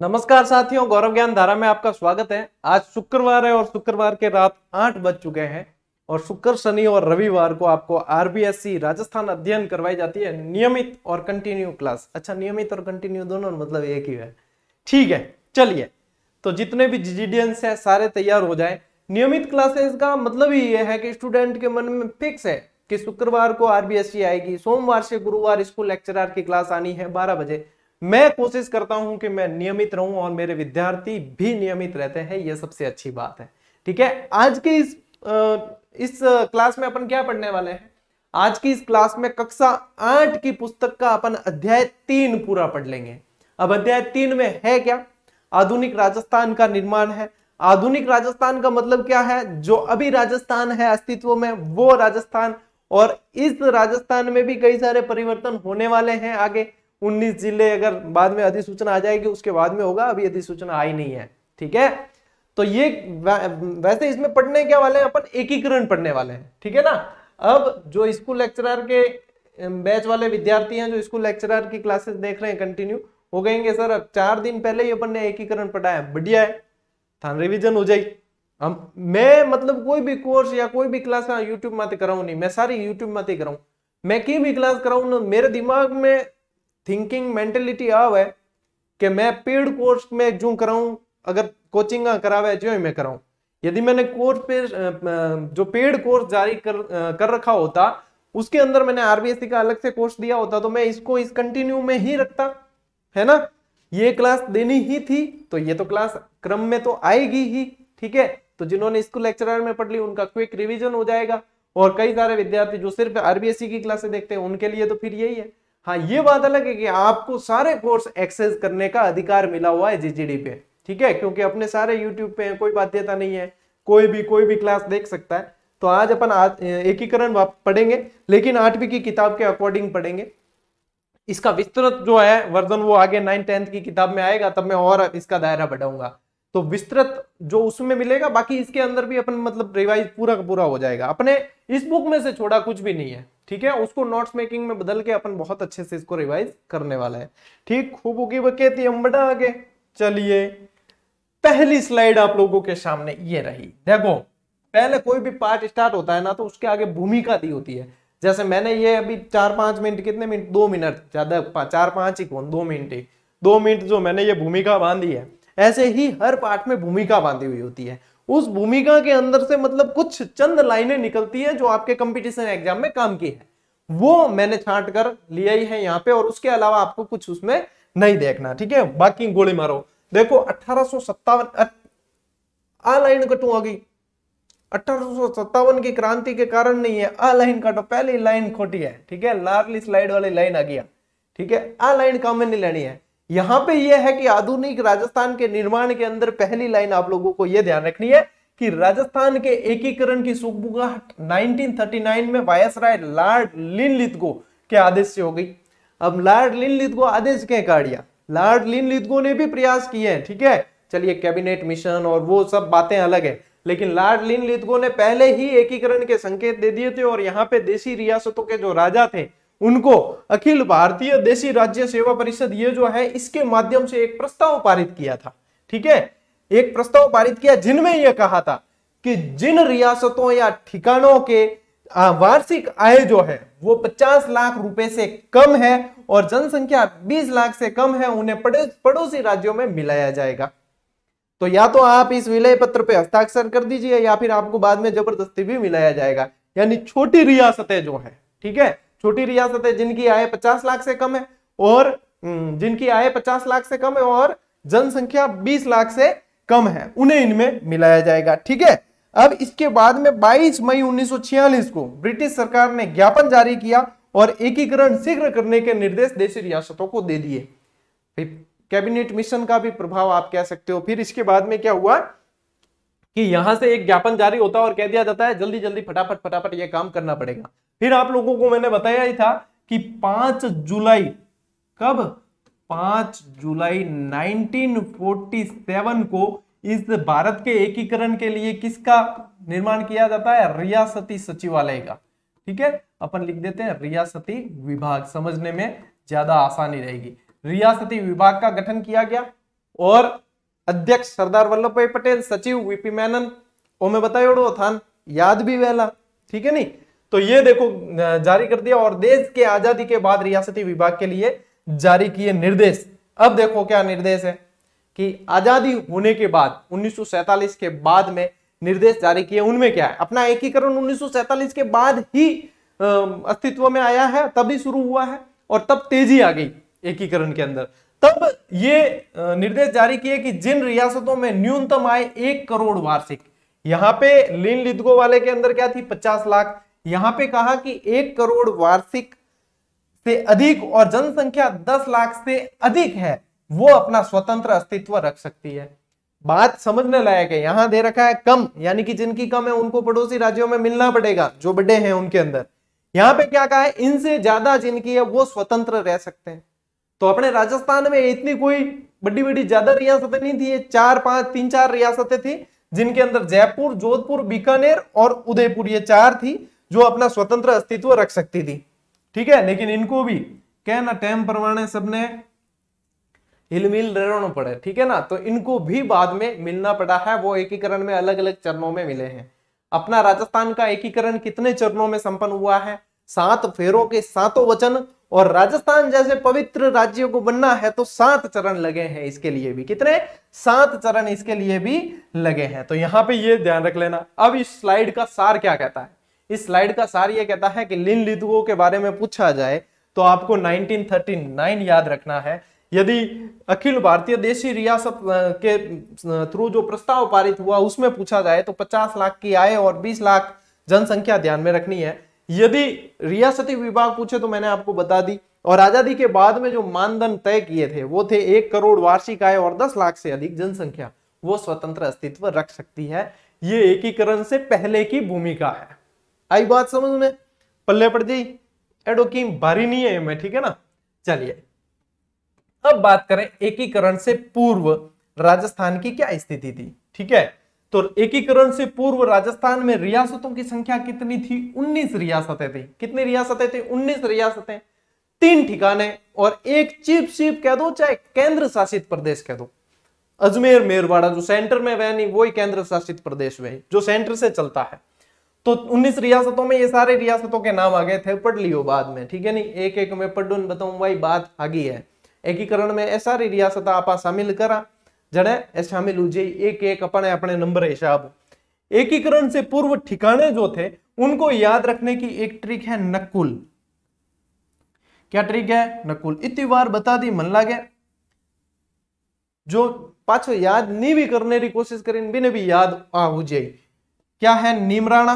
नमस्कार साथियों, गौरव ज्ञान धारा में आपका स्वागत है। आज शुक्रवार है और शुक्रवार के रात 8 बज चुके हैं और शुक्र, शनि और रविवार को आपको आरबीएससी राजस्थान अध्ययन करवाई जाती है नियमित और कंटिन्यू क्लास। अच्छा, नियमित और कंटिन्यू दोनों मतलब एक ही है। ठीक है, चलिए तो जितने भी जीडीएंस हैं सारे तैयार हो जाएं। नियमित क्लासेस का मतलब ही ये है कि स्टूडेंट के मन में फिक्स है कि शुक्रवार को आरबीएससी आएगी, सोमवार से गुरुवार स्कूल लेक्चरर की क्लास आनी है 12 बजे। मैं कोशिश करता हूं कि मैं नियमित रहूं और मेरे विद्यार्थी भी नियमित रहते हैं, यह सबसे अच्छी बात है। ठीक है, आज के इस क्लास में अपन क्या पढ़ने वाले हैं? आज की इस क्लास में कक्षा 8 की पुस्तक का अपन अध्याय 3 पूरा पढ़ लेंगे। अब अध्याय 3 में है क्या? आधुनिक राजस्थान का निर्माण है। आधुनिक राजस्थान का मतलब क्या है? जो अभी राजस्थान है अस्तित्व में, वो राजस्थान, और इस राजस्थान में भी कई सारे परिवर्तन होने वाले हैं आगे। 19 जिले अगर बाद में अधिसूचना आ जाएगी उसके बाद में होगा, अभी अधिसूचना आई नहीं है। ठीक है, तो ये वैसे इसमें पढ़ने क्या वाले हैं अपन? एकीकरण पढ़ने वाले हैं। ठीक है ना। अब जो स्कूल लेक्चरर के बैच वाले विद्यार्थी हैं, जो स्कूल लेक्चरर की क्लासेस देख रहे हैं कंटिन्यू, वो कहेंगे सर अब 4 दिन पहले ही अपन ने एकीकरण पढ़ा है, बढ़िया है, थान रिविजन हो जाएगी। हम मैं मतलब कोई भी कोर्स या कोई भी क्लास यूट्यूब माते कराऊं नहीं, मैं सारी यूट्यूब माते कराऊं। मैं की भी क्लास कराऊं ना, मेरे दिमाग में थिंकिंग मेंटेलिटी आव है कि मैं पेड कोर्स में जो कराऊं, अगर कोचिंग करावे जो मैं कराऊं। यदि मैंने कोर्स पे जो पेड कोर्स जारी कर रखा होता, उसके अंदर मैंने आरबीएससी का अलग से कोर्स दिया होता, तो मैं इसको इस कंटिन्यू में ही रखता, है ना। ये क्लास देनी ही थी तो ये तो क्लास क्रम में तो आएगी ही। ठीक है, तो जिन्होंने स्कूल लेक्चरर में पढ़ ली उनका क्विक रिवीजन हो जाएगा, और कई सारे विद्यार्थी जो सिर्फ आरबीएससी की क्लासें देखते हैं उनके लिए तो फिर यही है। हाँ, ये बात अलग है कि आपको सारे कोर्स एक्सेस करने का अधिकार मिला हुआ है जीजीडी पे। ठीक है, क्योंकि अपने सारे यूट्यूब पे कोई बाध्यता नहीं है, कोई भी क्लास देख सकता है। तो आज अपन एकीकरण पढ़ेंगे, लेकिन 8वीं की किताब के अकॉर्डिंग पढ़ेंगे। इसका विस्तृत जो है वर्जन वो आगे 9th-10th की किताब में आएगा, तब मैं और इसका दायरा बढ़ाऊंगा, तो विस्तृत जो उसमें मिलेगा। बाकी इसके अंदर भी अपन मतलब रिवाइज पूरा का पूरा हो जाएगा। अपने इस बुक में से छोड़ा कुछ भी नहीं है। ठीक है, उसको नोट्स मेकिंग में बदल के अपन बहुत अच्छे से इसको रिवाइज करने वाला है। ठीक, खूब उगी बकेती हम बढ़ा आगे। चलिए, पहली स्लाइड आप लोगों के सामने ये रही। देखो, पहले कोई भी पार्ट स्टार्ट होता है ना, तो उसके आगे भूमिका दी होती है। जैसे मैंने ये अभी 4-5 मिनट, कितने मिनट, 2 मिनट, ज्यादा 4-5 ही कौन, 2 मिनट ही, 2 मिनट जो मैंने ये भूमिका बांधी है, ऐसे ही हर पार्ट में भूमिका बांधी हुई होती है। उस भूमिका के अंदर से मतलब कुछ चंद लाइनें निकलती है जो आपके कंपटीशन एग्जाम में काम की है, वो मैंने छांट कर लिया ही है यहाँ पे, और उसके अलावा आपको कुछ उसमें नहीं देखना। ठीक है, बाकी गोली मारो। देखो 1857 आ लाइन कटू आ गई। 1857 की क्रांति के कारण नहीं है, आ लाइन काटो, पहली लाइन खोटी है। ठीक है, लार्ली स्लाइड वाली लाइन आ गया। ठीक है, आ लाइन काम में नहीं लेनी है। यहां पे यह है कि आधुनिक राजस्थान के निर्माण के अंदर पहली लाइन आप लोगों को यह ध्यान रखनी है कि राजस्थान के एकीकरण की सुगबुगाहट 1939 में वायसराय लॉर्ड लिनलिथगो के आदेश से हो गई। अब लॉर्ड लिनलिथगो आदेश क्या काढ़िया? लॉर्ड लिनलिथगो ने भी प्रयास किए हैं। ठीक है, चलिए कैबिनेट मिशन और वो सब बातें अलग है, लेकिन लॉर्ड लिनलिथगो ने पहले ही एकीकरण के संकेत दे दिए थे, और यहाँ पे देशी रियासतों के जो राजा थे उनको अखिल भारतीय देशी राज्य सेवा परिषद, ये जो है, इसके माध्यम से एक प्रस्ताव पारित किया था। ठीक है, एक प्रस्ताव पारित किया जिनमें यह कहा था कि जिन रियासतों या ठिकानों के वार्षिक आय जो है वो 50 लाख रुपए से कम है और जनसंख्या 20 लाख से कम है, उन्हें पड़ोसी राज्यों में मिलाया जाएगा। तो या तो आप इस विलय पत्र पे हस्ताक्षर कर दीजिए, या फिर आपको बाद में जबरदस्ती भी मिलाया जाएगा। यानी छोटी रियासतें जो है, ठीक है, छोटी रियासतें जिनकी आय 50 लाख से कम है, और जिनकी आय 50 लाख से कम है और जनसंख्या 20 लाख से कम है, उन्हें इनमें मिलाया जाएगा। ठीक है, अब इसके बाद में 22 मई 1946 को ब्रिटिश सरकार ने ज्ञापन जारी किया और एकीकरण शीघ्र करने के निर्देश देशी रियासतों को दे दिए। कैबिनेट मिशन का भी प्रभाव आप कह सकते हो। फिर इसके बाद में क्या हुआ कि यहां से एक ज्ञापन जारी होता है और कह दिया जाता है जल्दी जल्दी फटाफट ये काम करना पड़ेगा। फिर आप लोगों को मैंने बताया ही था कि 5 जुलाई, कब? 5 जुलाई 1947 को इस भारत के एकीकरण के लिए किसका निर्माण किया जाता है? रियासती सचिवालय का। ठीक है, अपन लिख देते हैं रियासती विभाग, समझने में ज्यादा आसानी रहेगी। रियासती विभाग का गठन किया गया और अध्यक्ष सरदार वल्लभ भाई पटेल, सचिव वीपी मेनन, ओ मैं बतायो थान याद भी वेला, ठीक है नहीं। तो ये देखो जारी कर दिया, और देश के आजादी के बाद रियासती विभाग के लिए जारी किए निर्देश। अब देखो क्या निर्देश है कि आजादी होने के बाद 1947 के बाद में निर्देश जारी किए, उनमें क्या है, अपना एकीकरण 1947 के बाद ही अस्तित्व में आया है, तभी शुरू हुआ है और तब तेजी आ गई एकीकरण के अंदर। तब ये निर्देश जारी किए कि जिन रियासतों में न्यूनतम आय 1 करोड़ वार्षिक, यहां पे लीन लिदगो वाले के अंदर क्या थी 50 लाख, यहां पे कहा कि 1 करोड़ वार्षिक से अधिक और जनसंख्या 10 लाख से अधिक है, वो अपना स्वतंत्र अस्तित्व रख सकती है। बात समझने लायक है, यहां दे रखा है कम, यानी कि जिनकी कम है उनको पड़ोसी राज्यों में मिलना पड़ेगा, जो बड़े हैं उनके अंदर। यहां पे क्या कहा है, इनसे ज्यादा जिनकी है वो स्वतंत्र रह सकते हैं। तो अपने राजस्थान में इतनी कोई बड़ी बड़ी ज्यादा रियासतें नहीं थी, 3-4 रियासतें थी, जिनके अंदर जयपुर, जोधपुर, बीकानेर और उदयपुर, ये 4 थी जो अपना स्वतंत्र अस्तित्व रख सकती थी, ठीक है। लेकिन इनको भी कहना टाइम परमाने सबने हिलमिल रहना पड़े, ठीक है ना। तो इनको भी बाद में मिलना पड़ा है, वो एकीकरण में अलग अलग चरणों में मिले हैं। अपना राजस्थान का एकीकरण कितने चरणों में संपन्न हुआ है, 7 फेरों के 7 वचन, और राजस्थान जैसे पवित्र राज्यों को बनना है तो 7 चरण लगे हैं इसके लिए भी। कितने? 7 चरण इसके लिए भी लगे हैं। तो यहां पे ये ध्यान रख लेना। अब इस स्लाइड का सार क्या कहता है, इस स्लाइड का सार ये कहता है कि लीन लिदगो के बारे में पूछा जाए तो आपको 1939 याद रखना है। यदि अखिल भारतीय देशी रियासत के थ्रू जो प्रस्ताव पारित हुआ उसमें पूछा जाए तो 50 लाख की आय और 20 लाख जनसंख्या ध्यान में रखनी है। यदि रियासती विभाग पूछे तो मैंने आपको बता दी। और आजादी के बाद में जो मानदंड तय किए थे वो थे 1 करोड़ वार्षिक आय और 10 लाख से अधिक जनसंख्या, वो स्वतंत्र अस्तित्व रख सकती है। ये एकीकरण से पहले की भूमिका है। आई बात समझ में? पल्ले पड़ जाई, एडो की भारी नहीं है मैं, ठीक है ना। चलिए अब बात करें एकीकरण से पूर्व राजस्थान की क्या स्थिति थी, ठीक है। तो एकीकरण से पूर्व राजस्थान में रियासतों की संख्या कितनी थी? 19 रियासतें थी। कितनी रियासतें थी? 19 रियासतें, 3 ठिकाने और एक चीफ कह दो, चाहे केंद्र शासित प्रदेश कह दो। अजमेर मेरवाड़ा जो सेंटर में वह नहीं, वही केंद्र शासित प्रदेश वही जो सेंटर से चलता है। तो 19 रियासतों में ये सारे रियासतों के नाम आ गए थे, पढ़ लियो बाद में, ठीक है नहीं। एक एक में पढ़ू बताऊं भाई, बात आगी है। एकीकरण में ऐ सारी रियासत आप शामिल करा जड़े शामिल हो जाए, एक एक अपने अपने नंबर हिसाब। एकीकरण से पूर्व ठिकाने जो थे उनको याद रखने की एक ट्रिक है नकुल। क्या ट्रिक है? नकुल। इतनी बार बता दी मन लागे, जो पाछो याद नहीं भी करने की कोशिश करें बिने भी याद आ हो जाए। क्या है? नीमराणा,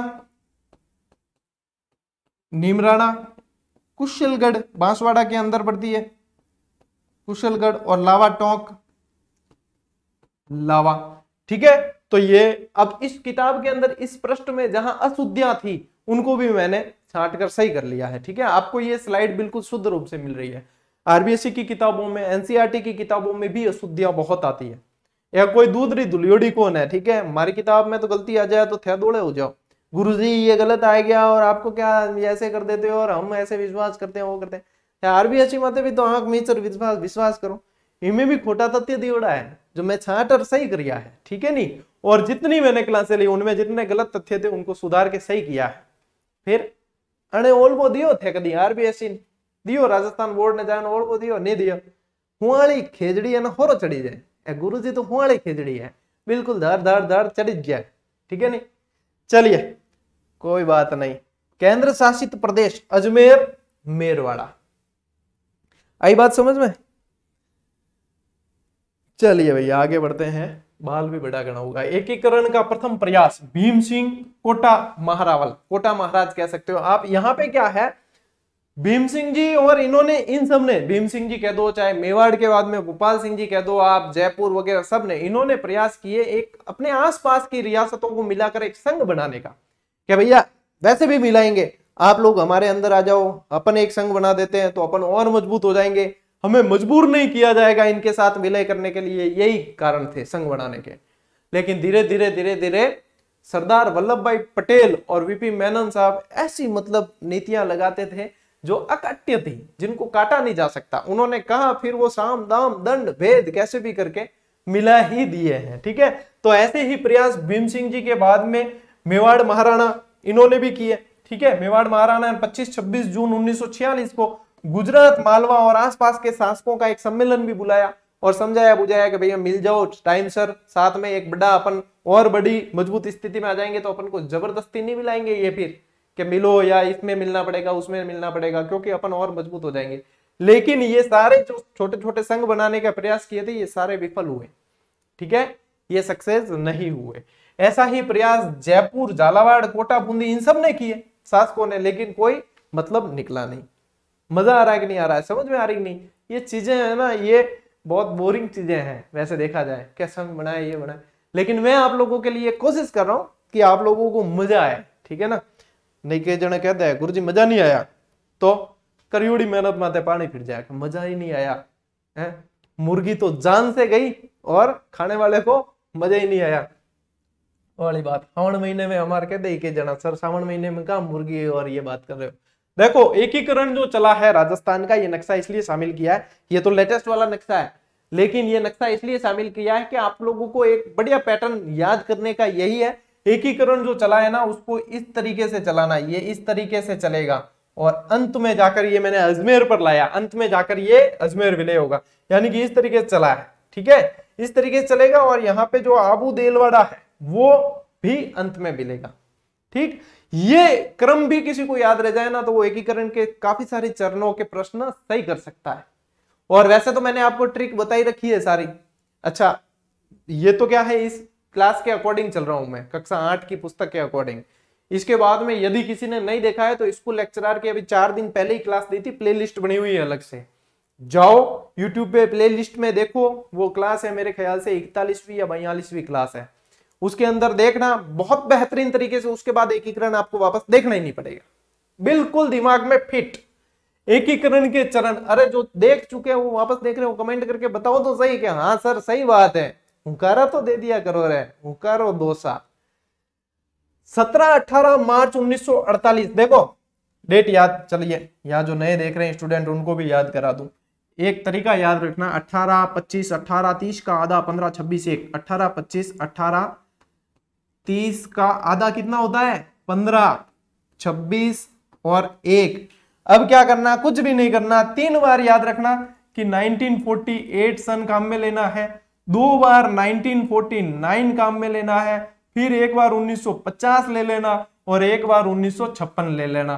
नीमराणा, कुशलगढ़ बांसवाड़ा के अंदर पड़ती है, कुशलगढ़, और लावा टोंक, लावा, ठीक है। तो ये अब इस किताब के अंदर इस पृष्ठ में जहां अशुद्धियां थी उनको भी मैंने छांट कर सही कर लिया है, ठीक है। आपको ये स्लाइड बिल्कुल शुद्ध रूप से मिल रही है। आरबीएससी की किताबों में, एनसीईआरटी की किताबों में भी अशुद्धियां बहुत आती है। या कोई दूधरी दुलियोड़ी कौन है, ठीक है। हमारी किताब में तो गलती आ जाए तो थे दौड़े हो जाओ, गुरुजी ये गलत आ गया और आपको क्या ऐसे कर देते हो और हम ऐसे विश्वास करते हैं, वो करते हैं। आरबीएससी माते भी तो आंख मीचर विश्वास करो, इनमें भी खोटा तथ्य दियोड़ा है जो मैं छांट और सही किया है, ठीक है नहीं। और जितनी मैंने क्लासें ली उनमें जितने गलत तथ्य थे उनको सुधार के सही किया है। फिर अने ओल्बो दियो थे कदी आरबीएससी दियो, राजस्थान बोर्ड ने जान ओल्बो दियो नहीं दियो, हुआली खेजड़ी है ना होरो चढ़ी जाए। गुरुजी तो हुआली खेजड़ी है, बिल्कुल धर धर धर चढ़ी जाए, ठीक है नहीं। चलिए कोई बात नहीं। केंद्र शासित प्रदेश अजमेर मेरवाड़ा, आई बात समझ में? चलिए भैया आगे बढ़ते हैं, बाल भी बड़ा गणा होगा। एकीकरण का प्रथम प्रयास भीम सिंह कोटा महारावल, कोटा महाराज कह सकते हो आप। यहाँ पे क्या है, भीम सिंह जी और इन्होंने, इन सब ने, भीम सिंह जी कह दो, चाहे मेवाड़ के बाद में गोपाल सिंह जी कह दो आप, जयपुर वगैरह, सब ने, इन्होंने प्रयास किए एक अपने आसपास की रियासतों को मिलाकर एक संघ बनाने का। क्या भैया वैसे भी मिलाएंगे, आप लोग हमारे अंदर आ जाओ, अपन एक संघ बना देते हैं तो अपन और मजबूत हो जाएंगे, हमें मजबूर नहीं किया जाएगा इनके साथ विलय करने के लिए। यही कारण थे संघ बनाने के। लेकिन धीरे धीरे सरदार वल्लभ भाई पटेल और वीपी मेनन साहब ऐसी मतलब नीतियां लगाते थे जो अकाट्य थी, जिनको काटा नहीं जा सकता। उन्होंने कहा फिर वो साम दाम दंड भेद कैसे भी करके मिला ही दिए हैं। ठीक है, तो ऐसे ही प्रयास भीम सिंह जी के बाद में मेवाड़ महाराणा इन्होंने भी किए। ठीक है, मेवाड़ महाराणा ने 25-26 जून 1946 को गुजरात, मालवा और आसपास के शासकों का एक सम्मेलन भी बुलाया और समझाया बुझाया कि भैया मिल जाओ टाइम सर, साथ में एक बड़ा अपन और बड़ी मजबूत स्थिति में आ जाएंगे, तो अपन को जबरदस्ती नहीं मिलाएंगे ये फिर कि मिलो या इसमें मिलना पड़ेगा उसमें मिलना पड़ेगा, क्योंकि अपन और मजबूत हो जाएंगे। लेकिन ये सारे जो छोटे छोटे संघ बनाने का प्रयास किए थे ये सारे विफल हुए। ठीक है, ये सक्सेस नहीं हुए। ऐसा ही प्रयास जयपुर, झालावाड़, कोटा, बूंदी इन सब ने किए शासकों ने, लेकिन कोई मतलब निकला नहीं। मजा आ रहा है कि नहीं आ रहा है, समझ में आ रही नहीं? ये चीजें है ना, ये बहुत बोरिंग चीजें हैं वैसे देखा जाए, क्या संघ बनाए ये बनाए, लेकिन मैं आप लोगों के लिए कोशिश कर रहा हूं कि आप लोगों को मजा आए। ठीक है ना, नहीं के जने कहते हैं गुरुजी मजा नहीं आया, तो करियोड़ी मेहनत माते पानी फिर जाएगा, मजा ही नहीं आया है, मुर्गी तो जान से गई और खाने वाले को मजा ही नहीं आया वाली बात। सावन महीने में हमारे कहते ही के जना सर सावन महीने में कहा मुर्गी और ये बात कर रहे हो। देखो एकीकरण जो चला है राजस्थान का, ये नक्शा इसलिए शामिल किया है, ये तो लेटेस्ट वाला नक्शा है, लेकिन ये नक्शा इसलिए शामिल किया है कि आप लोगों को एक बढ़िया पैटर्न याद करने का यही है। एकीकरण जो चला है ना उसको इस तरीके से चलाना, ये इस तरीके से चलेगा और अंत में जाकर ये मैंने अजमेर पर लाया, अंत में जाकर ये अजमेर विलय होगा, यानी कि इस तरीके से चला है। ठीक है, इस तरीके से चलेगा और यहाँ पे जो आबू देलवाड़ा है वो भी अंत में मिलेगा। ठीक, ये क्रम भी किसी को याद रह जाए ना तो वो एकीकरण के काफी सारे चरणों के प्रश्न सही कर सकता है। और वैसे तो मैंने आपको ट्रिक बताई रखी है सारी। अच्छा, ये तो क्या है, इस क्लास के अकॉर्डिंग चल रहा हूं मैं, कक्षा 8 की पुस्तक के अकॉर्डिंग। इसके बाद में यदि किसी ने नहीं देखा है तो स्कूल लेक्चरर की अभी 4 दिन पहले ही क्लास दी थी, प्लेलिस्ट बनी हुई है अलग से, जाओ यूट्यूब पे प्लेलिस्ट में देखो, वो क्लास है मेरे ख्याल से 41वीं या 42वीं क्लास है, उसके अंदर देखना बहुत बेहतरीन तरीके से। उसके बाद एकीकरण आपको वापस देखना ही नहीं पड़ेगा, बिल्कुल दिमाग में फिट एकीकरण के चरण। अरे जो देख चुके हैं वो वापस देख रहे हो, कमेंट करके बताओ तो सही कि हाँ सर सही बात है, हुंकारा तो दे दिया करो रे, हुंकारो दोसा। 17-18 मार्च 1948, देखो डेट याद, चलिए यहाँ जो नए देख रहे हैं स्टूडेंट उनको भी याद करा दूं। एक तरीका याद रखना, 18, 25, 18, 30 का आधा 15, 26, 1, 18, 25, 18, 30 का आधा कितना होता है 15, 26 और 1। अब क्या करना, कुछ भी नहीं करना, 3 बार याद रखना कि 1948 सन काम में लेना है, 2 बार 1949 काम में लेना है, फिर एक बार 1950 ले लेना और एक बार 1956 ले लेना।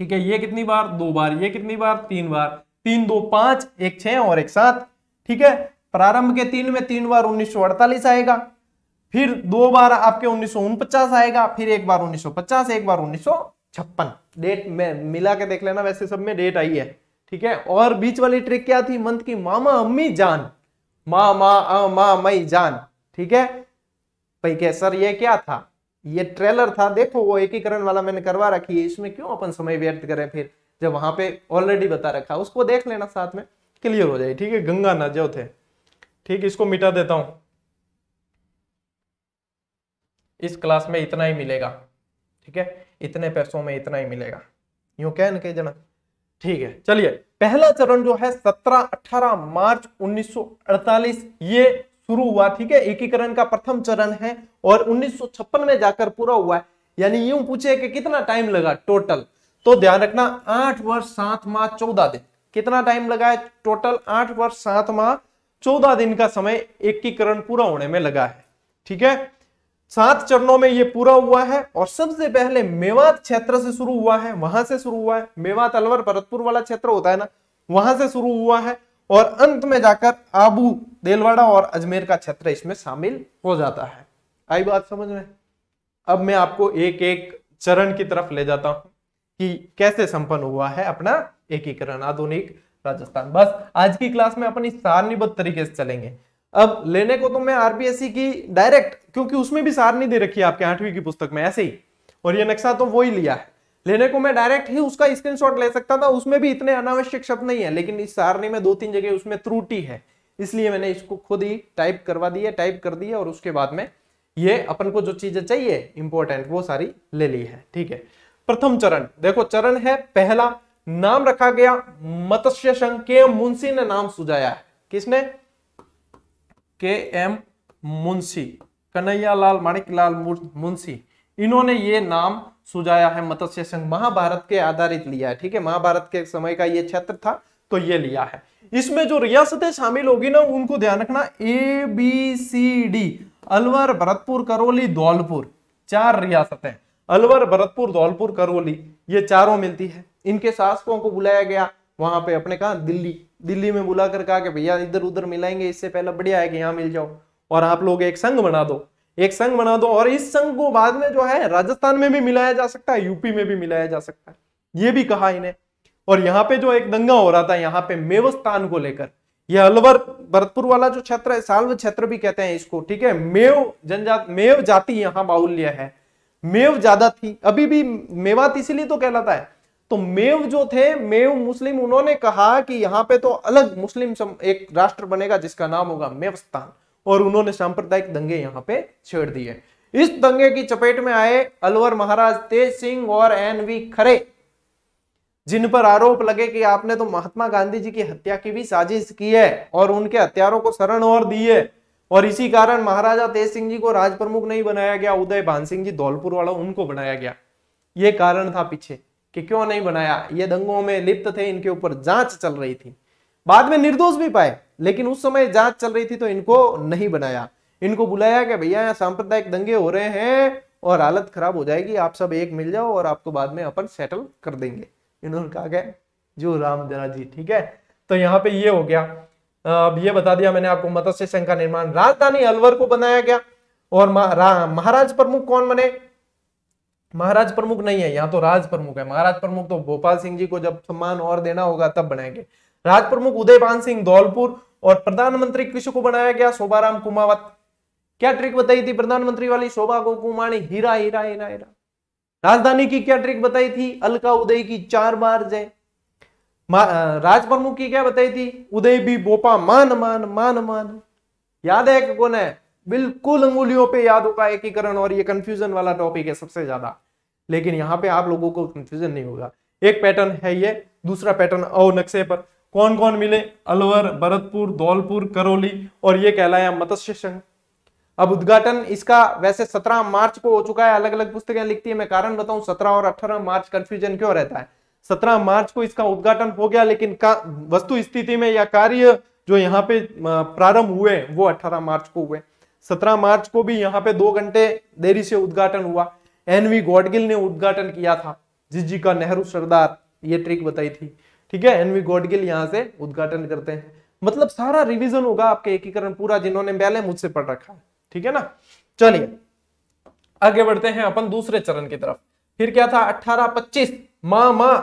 ठीक है, ये कितनी बार, 2 बार, ये कितनी बार, 3 बार, 3, 2, 5, 1, 6 और 1, 7। ठीक है, प्रारंभ के 3 में 3 बार 1948 आएगा, फिर 2 बार आपके 1949 आएगा, फिर एक बार 1950, एक बार 1956। डेट में मिला के देख लेना, वैसे सब में डेट आई है। ठीक है, और बीच वाली ट्रिक क्या थी, मंथ की मामा अम्मी जान, माँ मई जान। ठीक है भाई, क्या सर ये क्या था, ये ट्रेलर था, देखो वो एकीकरण वाला मैंने करवा रखी है, इसमें क्यों अपन समय व्यर्थ करें, फिर जब वहां पे ऑलरेडी बता रखा, उसको देख लेना साथ में, क्लियर हो जाए। ठीक है, गंगा न जो थे। ठीक, इसको मिटा देता हूं, इस क्लास में इतना ही मिलेगा। ठीक है, इतने पैसों में इतना ही मिलेगा, यूं कह न कह जना। ठीक है, चलिए पहला चरण जो है 17-18 मार्च 1948 ये शुरू हुआ। ठीक है, एकीकरण का प्रथम चरण है और 1956 में जाकर पूरा हुआ है। यानी यूं पूछे कि कितना टाइम लगा टोटल, तो ध्यान रखना 8 वर्ष 7 माह 14 दिन। कितना टाइम लगा है टोटल, 8 वर्ष 7 माह 14 दिन का समय एकीकरण पूरा होने में लगा है। ठीक है, 7 चरणों में ये पूरा हुआ है और सबसे पहले मेवात क्षेत्र से शुरू हुआ है, वहां से शुरू हुआ है, मेवात अलवर भरतपुर वाला क्षेत्र होता है ना, वहां से शुरू हुआ है और अंत में जाकर आबू देलवाड़ा और अजमेर का क्षेत्र इसमें शामिल हो जाता है। आई बात समझ में? अब मैं आपको एक एक चरण की तरफ ले जाता हूं कि कैसे संपन्न हुआ है अपना एकीकरण आधुनिक राजस्थान। बस आज की क्लास में अपन इस सारणीबद्ध तरीके से चलेंगे। अब लेने को तो मैं आरबीएससी की डायरेक्ट, क्योंकि उसमें भी सारणी दे रखी है आपके 8वीं की पुस्तक में ऐसे ही, और ये नक्शा तो वो ही लिया है, लेने को मैं डायरेक्ट ही उसका स्क्रीनशॉट ले सकता था, उसमें भी इतने अनावश्यक शब्द नहीं है, लेकिन इस सारणी में 2-3 जगह उसमें त्रुटि है, इसलिए मैंने इसको खुद ही टाइप करवा दी है, टाइप कर दी है, और उसके बाद में ये अपन को जो चीजें चाहिए इंपॉर्टेंट वो सारी ले ली है। ठीक है, प्रथम चरण देखो, चरण है पहला, नाम रखा गया मत्स्य संघ के मुंशी ने नाम सुझाया है। किसने? KM मुंशी, कन्हैयालाल माणिकलाल मुंशी, इन्होंने ये नाम सुझाया है मत्स्य संघ। महाभारत के आधारित लिया है, ठीक है, महाभारत के समय का ये क्षेत्र था तो ये लिया है। इसमें जो रियासतें शामिल होगी ना उनको ध्यान रखना, ABCD, अलवर, भरतपुर, करौली, धौलपुर, 4 रियासतें, अलवर, भरतपुर, धौलपुर, करौली, ये चारों मिलती है। इनके शासकों को बुलाया गया वहां पे अपने कहा दिल्ली में बुला कर कहा कि भैया इधर उधर मिलाएंगे, इससे पहले बढ़िया है कि यहाँ मिल जाओ और आप लोग एक संघ बना दो, और इस संघ को बाद में जो है राजस्थान में भी मिलाया जा सकता है, यूपी में भी मिलाया जा सकता है, ये भी कहा इन्हें। और यहाँ पे जो एक दंगा हो रहा था यहाँ पे मेवस्तान को लेकर, यह अलवर भरतपुर वाला जो क्षेत्र है, साल्व क्षेत्र भी कहते हैं इसको, ठीक है, मेव जाति यहाँ बाहुल्य है, मेव ज्यादा थी, अभी भी मेवात इसीलिए तो कहलाता है। तो मेव जो थे, मेव मुस्लिम, उन्होंने कहा कि यहाँ पे तो अलग मुस्लिम एक राष्ट्र बनेगा जिसका नाम होगा मेवस्तान, और उन्होंने सांप्रदायिक दंगे यहाँ पे छेड़ दिए। इस दंगे की चपेट में आए अलवर महाराज तेज सिंह और NV खरे, जिन पर आरोप लगे कि आपने तो महात्मा गांधी जी की हत्या की भी साजिश की है और उनके हत्यारों को शरण और दी है, और इसी कारण महाराजा तेज सिंह जी को राज प्रमुख नहीं बनाया गया, उदय भान सिंह जी धौलपुर वाला उनको बनाया गया। ये कारण था पीछे कि क्यों नहीं बनाया, ये दंगों में लिप्त थे, इनके ऊपर जांच चल रही थी, बाद में निर्दोष भी पाए, लेकिन उस समय जांच चल रही थी तो इनको नहीं बनाया। इनको बुलाया कि भैया यहाँ सांप्रदायिक दंगे हो रहे हैं और हालत खराब हो जाएगी, आप सब एक मिल जाओ और आपको बाद में अपन सेटल कर देंगे। इन्होंने कहा गया जो राम जरा जी, ठीक है। तो यहाँ पे ये हो गया। अब ये बता दिया मैंने आपको मत्स्य संघ का निर्माण, राजधानी अलवर को बनाया गया। और महाराज प्रमुख कौन बने? महाराज प्रमुख नहीं है, यहाँ तो राज प्रमुख है। महाराज प्रमुख तो भोपाल सिंह जी को जब सम्मान और देना होगा तब बनाएंगे। राज प्रमुख उदयभान सिंह धौलपुर, और प्रधानमंत्री किसको बनाया गया? शोभाराम कुमावत। क्या ट्रिक बताई थी प्रधानमंत्री वाली? शोभा को कुमाणी, हीरा हीरा हीरा हीरा। राजधानी की क्या ट्रिक बताई थी? अलका उदय की 4 बार जय। राज प्रमुख की क्या बताई थी? उदय भी बोपा मान मान मान मान। याद है कि कौन है? बिल्कुल अंगुलियों पे याद होगा एकीकरण, और ये कंफ्यूजन वाला टॉपिक है सबसे ज्यादा, लेकिन यहाँ पे आप लोगों को कंफ्यूजन नहीं होगा। एक पैटर्न है ये, दूसरा पैटर्न और नक्शे पर कौन कौन मिले? अलवर, भरतपुर, धौलपुर, करौली, और ये कहलाया मत्स्य संघ। अब उद्घाटन इसका वैसे 17 मार्च को हो चुका है, अलग अलग पुस्तकें लिखती है। मैं कारण बताऊं 17 और 18 मार्च कंफ्यूजन क्यों रहता है। 17 मार्च को इसका उद्घाटन हो गया, लेकिन वस्तु स्थिति में या कार्य जो यहाँ पे प्रारंभ हुए वो 18 मार्च को हुए। 17 मार्च को भी यहाँ पे 2 घंटे देरी से उद्घाटन हुआ। NV गॉडगिल ने उद्घाटन किया था, जिस जी का नेहरू सरदार, ये ट्रिक बताई थी, ठीक है। NV गॉडगिल यहाँ से उद्घाटन करते हैं। मतलब सारा रिवीजन होगा आपके एकीकरण पूरा, जिन्होंने पहले मुझसे पढ़ रखा है, ठीक है ना। चलिए आगे बढ़ते हैं अपन दूसरे चरण की तरफ। फिर क्या था? 18-25 माह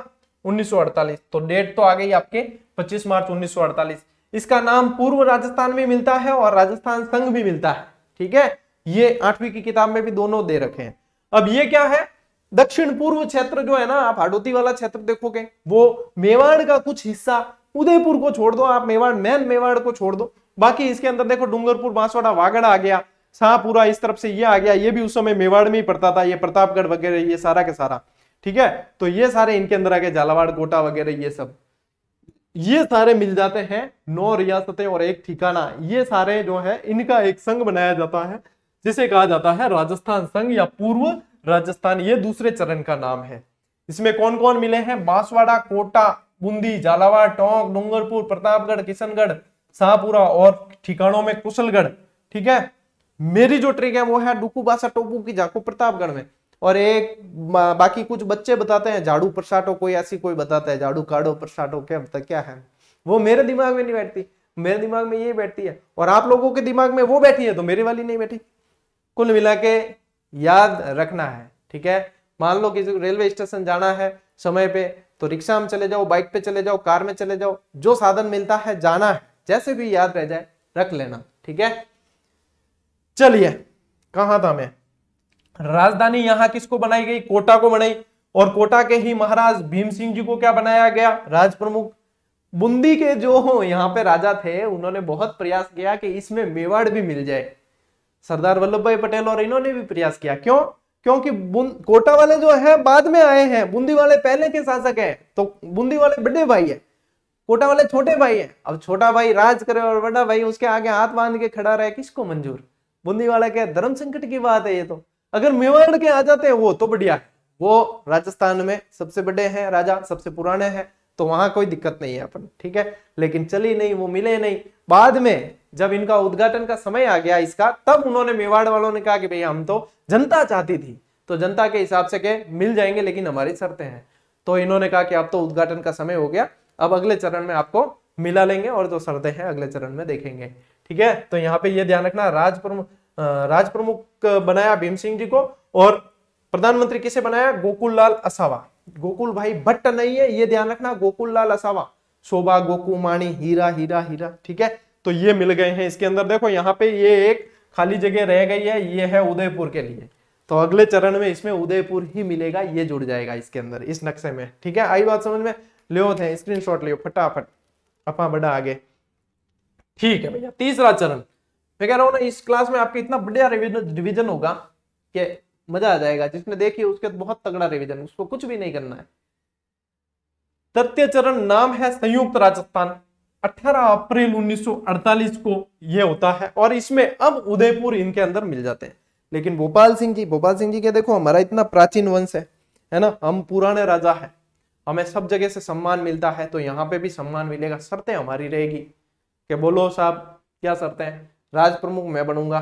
1948, तो डेट तो आ गई आपके 25 मार्च 1948। इसका नाम पूर्व राजस्थान में मिलता है और राजस्थान संघ भी मिलता है, ठीक है। ये 8वीं की किताब में भी दोनों दे रखे हैं। अब ये क्या है? दक्षिण पूर्व क्षेत्र जो है ना, आप हाडोती वाला क्षेत्र देखोगे, वो मेवाड़ का कुछ हिस्सा, उदयपुर को छोड़ दो आप, मेवाड़ को छोड़ दो, बाकी इसके अंदर देखो डूंगरपुर, बांसवाड़ा, वागड़ आ गया, शाहपुरा इस तरफ से ये आ गया, ये भी उस समय मेवाड़ में ही पड़ता था, ये प्रतापगढ़ वगैरह, ये सारा के सारा, ठीक है। तो ये सारे इनके अंदर आ गए, झालावाड़, कोटा वगैरह, ये सारे मिल जाते हैं। 9 रियासतें और एक ठिकाना, ये सारे जो है इनका एक संघ बनाया जाता है, जिसे कहा जाता है राजस्थान संघ या पूर्व राजस्थान। ये दूसरे चरण का नाम है। इसमें कौन कौन मिले हैं? बांसवाड़ा, कोटा, बूंदी, झालावाड़, टोंक, डूंगरपुर, प्रतापगढ़, किशनगढ़, शाहपुरा और ठिकानों में कुशलगढ़, ठीक है। मेरी जो ट्रिक है वो है डुकू बासा टोपू की जाको प्रतापगढ़ में, और एक बाकी कुछ बच्चे बताते हैं झाड़ू प्रसाटो, कोई ऐसी कोई बताता है झाड़ू काड़ो प्रसाटो, क्या है वो मेरे दिमाग में नहीं बैठती, मेरे दिमाग में ये बैठती है, और आप लोगों के दिमाग में वो बैठी है तो मेरी वाली नहीं बैठी। कुल मिला के याद रखना है, ठीक है। मान लो कि रेलवे स्टेशन जाना है समय पे, तो रिक्शा में चले जाओ, बाइक पे चले जाओ, कार में चले जाओ, जो साधन मिलता है जाना है, जैसे भी याद रह जाए रख लेना, ठीक है। चलिए कहां था मैं? राजधानी यहाँ किसको बनाई गई? कोटा को बनाई, और कोटा के ही महाराज भीम सिंह जी को क्या बनाया गया? राज प्रमुख। बूंदी के जो यहाँ पे राजा थे, उन्होंने बहुत प्रयास किया कि इसमें मेवाड़ भी मिल जाए। सरदार वल्लभ भाई पटेल और इन्होंने भी प्रयास किया। क्यों? क्योंकि कोटा वाले जो है बाद में आए हैं, बूंदी वाले पहले के शासक हैं, तो बूंदी वाले बड़े भाई है, कोटा वाले छोटे भाई हैं। अब छोटा भाई राज करे और बड़ा भाई उसके आगे हाथ बांध के खड़ा रहे, किसको मंजूर? बूंदी वाला क्या धर्म संकट की बात है ये तो। अगर मेवाड़ के आ जाते हैं वो तो बढ़िया है, वो राजस्थान में सबसे बड़े हैं राजा, सबसे पुराने हैं, तो वहां कोई दिक्कत नहीं है अपन, ठीक है। लेकिन चली नहीं, वो मिले नहीं। बाद में जब इनका उद्घाटन का समय आ गया इसका, तब उन्होंने मेवाड़ वालों ने कहा कि भैया हम तो जनता चाहती थी, तो जनता के हिसाब से के मिल जाएंगे, लेकिन हमारी शर्तें हैं। तो इन्होंने कहा कि अब तो उद्घाटन का समय हो गया, अब अगले चरण में आपको मिला लेंगे और जो शर्तें हैं अगले चरण में देखेंगे, ठीक है। तो यहाँ पे ये ध्यान रखना, राज प्रमुख बनाया भीम सिंह जी को, और प्रधानमंत्री किसे बनाया? गोकुल लाल असावा। गोकुल भाई भट्ट नहीं है, ये ध्यान रखना, गोकुल लाल असावा। शोभा, गोकू, माणी, हीरा हीरा हीरा, ठीक है। तो ये मिल गए हैं इसके अंदर। देखो यहाँ पे ये एक खाली जगह रह गई है, ये है उदयपुर के लिए, तो अगले चरण में इसमें उदयपुर ही मिलेगा, ये जुड़ जाएगा इसके अंदर, इस नक्शे में, ठीक है। आई बात समझ में? लियो थे स्क्रीनशॉट लियो फटाफट, अपा बड़ा आगे, ठीक है भैया। तीसरा चरण, मैं कह रहा हूं ना, इस क्लास में आपके इतना बढ़िया रिवीजन होगा कि मजा आ जाएगा। जिसने देखी उसके बहुत तगड़ा रिवीजन, उसको कुछ भी नहीं करना है। तृतीय चरण नाम है संयुक्त राजस्थान। 18 अप्रैल 1948 को यह होता है, और इसमें अब उदयपुर इनके अंदर मिल जाते हैं। लेकिन भोपाल सिंह जी के देखो, हमारा इतना प्राचीन वंश है ना, हम पुराने राजा है, हमें सब जगह से सम्मान मिलता है, तो यहाँ पे भी सम्मान मिलेगा। शर्तें हमारी रहेगी कि बोलो साहब क्या शर्तें हैं? राज प्रमुख मैं बनूंगा,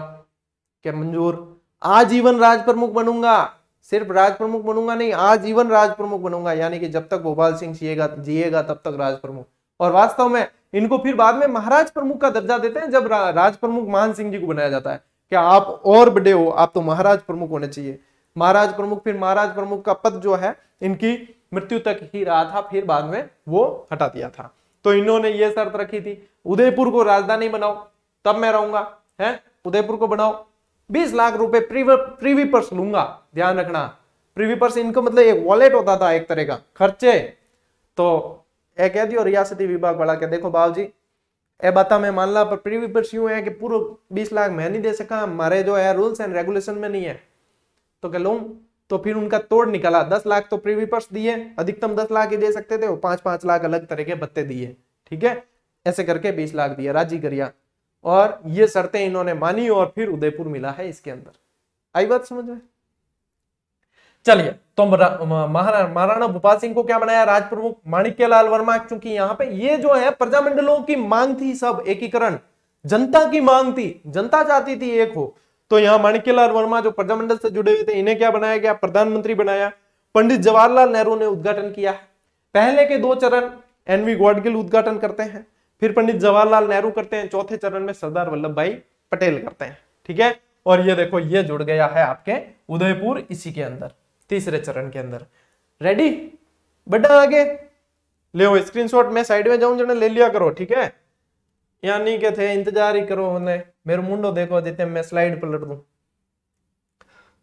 क्या मंजूर? आजीवन राज प्रमुख बनूंगा, सिर्फ राज प्रमुख बनूंगा नहीं, आजीवन राज प्रमुख बनूंगा, यानी कि जब तक भोपाल सिंह जिएगा तब तक राज प्रमुख। और वास्तव में इनको फिर बाद में महाराज प्रमुख का दर्जा देते हैं, जब राज प्रमुख मान सिंह जी को बनाया जाता है। क्या आप और बड़े हो, आप तो महाराज प्रमुख होने चाहिए। महाराज प्रमुख, फिर महाराज प्रमुख का पद जो है इनकी मृत्यु तक ही रहा था, फिर बाद में वो हटा दिया था। तो इन्होंने ये शर्त रखी थी, उदयपुर को राजधानी बनाओ तब मैं रहूंगा, है उदयपुर को बनाओ, 20 लाख रुपए प्रीवी पर्स लूंगा। ध्यान रखना, प्रीवी पर्स इनको मतलब एक वॉलेट होता था एक तरह का, खर्चे। तो ए कह दियो रियासती विभाग वाला के देखो बाबू जी, ए बता मैं मान ला, पर प्रीवी पर्स यूं है कि पूरा 20 लाख मैं नहीं दे सका, हमारे जो है रूल्स एंड रेगुलेशन में नहीं है, तो क्या लूं? तो फिर उनका तोड़ निकला, 10 लाख तो प्रीवी पर्स दिए, अधिकतम 10 लाख ही दे सकते थे, वो 5-5 लाख अलग तरह के भत्ते दिए, ठीक है। ऐसे करके 20 लाख दिया, राजी करिया, और ये शर्तें इन्होंने मानी, और फिर उदयपुर मिला है इसके अंदर। आई बात समझ में? चलिए, तो महाराणा भूपाल सिंह को क्या बनाया? राज प्रमुख। माणिक्यलाल वर्मा, क्योंकि यहाँ पे ये जो है प्रजामंडलों की मांग थी, सब एकीकरण, जनता की मांग थी, जनता चाहती थी एक हो, तो यहाँ माणिक्यलाल वर्मा जो प्रजामंडल से जुड़े हुए थे, इन्हें क्या बनाया गया? प्रधानमंत्री बनाया। पंडित जवाहरलाल नेहरू ने उद्घाटन किया है। पहले के 2 चरण एनवी गॉडगिल उद्घाटन करते हैं, फिर पंडित जवाहरलाल नेहरू करते हैं, चौथे चरण में सरदार वल्लभ भाई पटेल करते हैं, ठीक है। और ये देखो, ये जुड़ गया है आपके उदयपुर इसी के अंदर, तीसरे चरण के अंदर। रेडी? बढ़ा आगे ले, स्क्रीनशॉट में साइड में जाऊं जने ले लिया करो, ठीक है। यानी के थे इंतजार ही करो, मेरे मुंडो देखो जितने मैं स्लाइड पलट दूं।